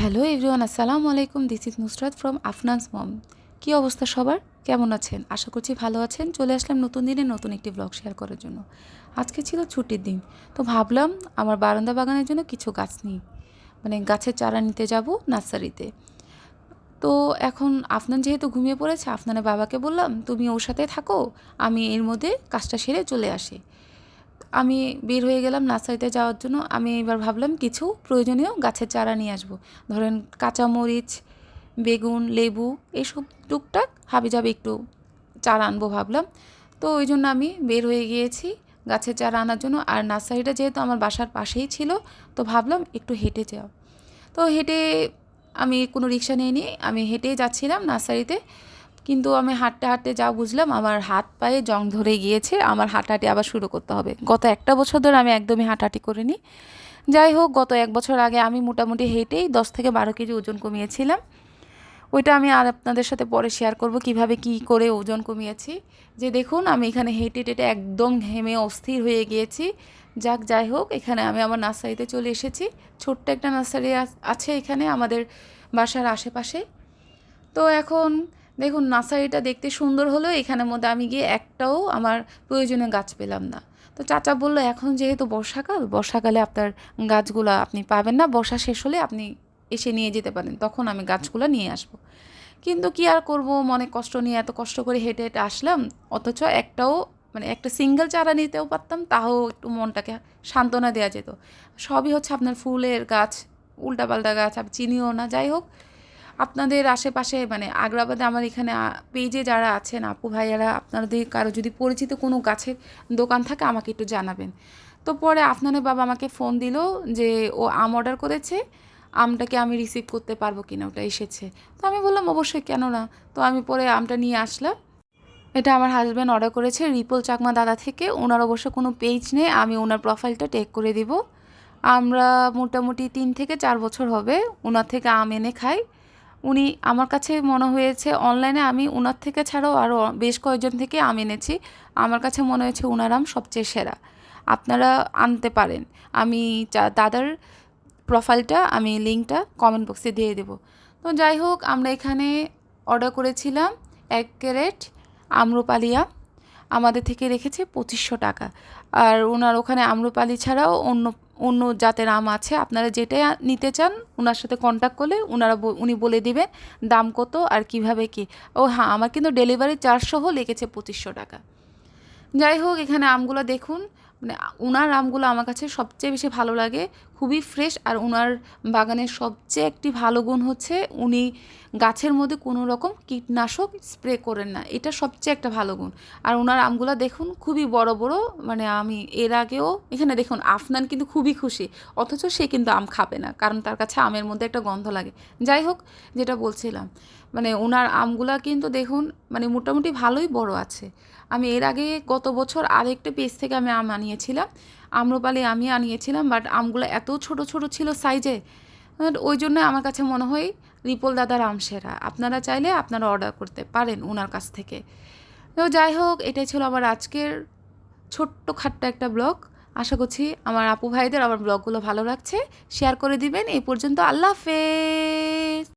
Hello everyone, আসসালামু আলাইকুম। This is Nusrat from আফনানস মম। কী অবস্থা সবার? কেমন আছেন? আশা করছি ভালো আছেন। চলে আসলাম নতুন দিনে নতুন একটি ব্লগ শেয়ার করার জন্য। আজকে ছিল ছুটির দিন, তো ভাবলাম আমার বারান্দা বাগানের জন্য কিছু গাছ নিই, মানে গাছের চারা নিতে যাব নার্সারিতে। তো এখন আফনান যেহেতু ঘুমিয়ে পড়েছে, আফনানের বাবাকে বললাম তুমি ওর সাথে থাকো, আমি এর মধ্যে কাজটা সেরে চলে আসি। আমি বের হয়ে গেলাম নার্সারিতে যাওয়ার জন্য। আমি এবার ভাবলাম কিছু প্রয়োজনীয় গাছের চারা নিয়ে আসবো। ধরেন কাঁচামরিচ, বেগুন, লেবু, এইসব টুকটাক হাবিজাবি একটু চারা আনবো ভাবলাম। তো ওই জন্য আমি বের হয়ে গিয়েছি গাছের চারা আনার জন্য। আর নার্সারিটা যেহেতু আমার বাসার পাশেই ছিল, তো ভাবলাম একটু হেঁটে যাও। তো হেঁটে আমি কোনো রিক্সা নিইনি, আমি হেঁটেই যাচ্ছিলাম নার্সারিতে। কিন্তু আমি হাঁটতে হাঁটতে যা বুঝলাম, আমার হাত পায়ে জং ধরে গিয়েছে, আমার হাঁটাহাঁটি আবার শুরু করতে হবে। গত একটা বছর ধরে আমি একদমই হাঁটাহাঁটি করিনি। যাই হোক, গত এক বছর আগে আমি মোটামুটি হেঁটেই 10 থেকে 12 কেজি ওজন কমিয়েছিলাম। ওইটা আমি আর আপনাদের সাথে পরে শেয়ার করব কিভাবে কি করে ওজন কমিয়েছি। যে দেখুন, আমি এখানে হেঁটে টেটে একদম ঘেমে অস্থির হয়ে গিয়েছি। যাই হোক, এখানে আমি আমার নার্সারিতে চলে এসেছি। ছোট্ট একটা নার্সারি আছে এখানে আমাদের বাসার আশেপাশে। তো এখন দেখুন, নার্সারিটা দেখতে সুন্দর হলেও এখানের মধ্যে আমি গিয়ে একটাও আমার প্রয়োজনীয় গাছ পেলাম না। তো চাচা বললো এখন যেহেতু বর্ষাকালে আপনার গাছগুলো আপনি পাবেন না, বর্ষা শেষ হলে আপনি এসে নিয়ে যেতে পারেন, তখন আমি গাছগুলো নিয়ে আসবো। কিন্তু কি আর করব, মনে কষ্ট নিয়ে এত কষ্ট করে হেঁটে হেঁটে আসলাম, অথচ একটাও মানে একটা সিঙ্গেল চারা নিতেও পারতাম, তাও একটু মনটাকে সান্ত্বনা দেওয়া যেত। সবই হচ্ছে আপনার ফুলের গাছ, উল্টাপাল্টা গাছ, আমি চিনিও না। যাই হোক, আপনাদের আশেপাশে মানে আগ্রাবাদে আমার এখানে পেজে যারা আছেন আপু ভাইয়ারা, আপনাদের কারো যদি পরিচিত কোনো গাছের দোকান থাকে আমাকে একটু জানাবেন। তো পরে আপনাদের বাবা আমাকে ফোন দিল যে ও আম অর্ডার করেছে, আমটাকে আমি রিসিভ করতে পারবো কিনা, ওটা এসেছে। তো আমি বললাম অবশ্যই, কেন না। তো আমি পরে আমটা নিয়ে আসলাম। এটা আমার হাজব্যান্ড অর্ডার করেছে রিপল চাকমা দাদা থেকে। ওনার অবশ্য কোনো পেজ নেই, আমি ওনার প্রোফাইলটা টেক করে দিব। আমরা মোটামুটি 3 থেকে 4 বছর হবে ওনার থেকে আম এনে খাই। উনি আমার কাছে মনে হয়েছে অনলাইনে আমি ওনার থেকে ছাড়াও আরও বেশ কয়েকজন থেকে আম এনেছি, আমার কাছে মনে হয়েছে ওনার আম সবচেয়ে সেরা। আপনারা আনতে পারেন। আমি দাদার প্রোফাইলটা, আমি লিঙ্কটা কমেন্ট বক্সে দিয়ে দেবো। তো যাই হোক, আমরা এখানে অর্ডার করেছিলাম 1 ক্যারেট আম্রপালি আম। আমাদের থেকে রেখেছে 2500 টাকা। আর ওনার ওখানে আম্রপালি ছাড়াও অন্য অন্য জাতের আম আছে, আপনারা যেটাই নিতে চান ওনার সাথে কন্ট্যাক্ট করলে উনি বলে দিবেন দাম কত আর কিভাবে কি। ও হ্যাঁ, আমার কিন্তু ডেলিভারি চার্জ সহ লেগেছে 2500 টাকা। যাই হোক, এখানে আমগুলো দেখুন, মানে উনার আমগুলো আমার কাছে সবচেয়ে বেশি ভালো লাগে, খুবই ফ্রেশ। আর উনার বাগানের সবচেয়ে একটি ভালো গুণ হচ্ছে উনি গাছের মধ্যে কোনো রকম কীটনাশক স্প্রে করেন না, এটা সবচেয়ে একটা ভালো গুণ। আর উনার আমগুলো দেখুন খুবই বড় বড়, মানে আমি এর আগেও এখানে দেখুন আফনান কিন্তু খুবই খুশি, অথচ সে কিন্তু আম খাবে না, কারণ তার কাছে আমের মধ্যে একটা গন্ধ লাগে। যাই হোক, যেটা বলছিলাম, মানে ওনার আমগুলা কিন্তু দেখুন মানে মোটামুটি ভালোই বড় আছে। আমি এর আগে গত বছর আরেকটা পেজ থেকে আমি আম আনিয়েছিলাম, আম্রপালি আমি আনিয়েছিলাম, বাট আমগুলো এত ছোট ছোট ছিল সাইজে, ওই জন্য আমার কাছে মনে হয় রিপল দাদার আম সেরা। আপনারা চাইলে আপনারা অর্ডার করতে পারেন ওনার কাছ থেকে। তো যাই হোক, এটাই ছিল আমার আজকের ছোট্ট খাট্ট একটা ব্লগ। আশা করছি আমার আপু ভাইদের আমার ব্লগগুলো ভালো লাগছে, শেয়ার করে দিবেন। এই পর্যন্ত, আল্লাহ হাফেজ।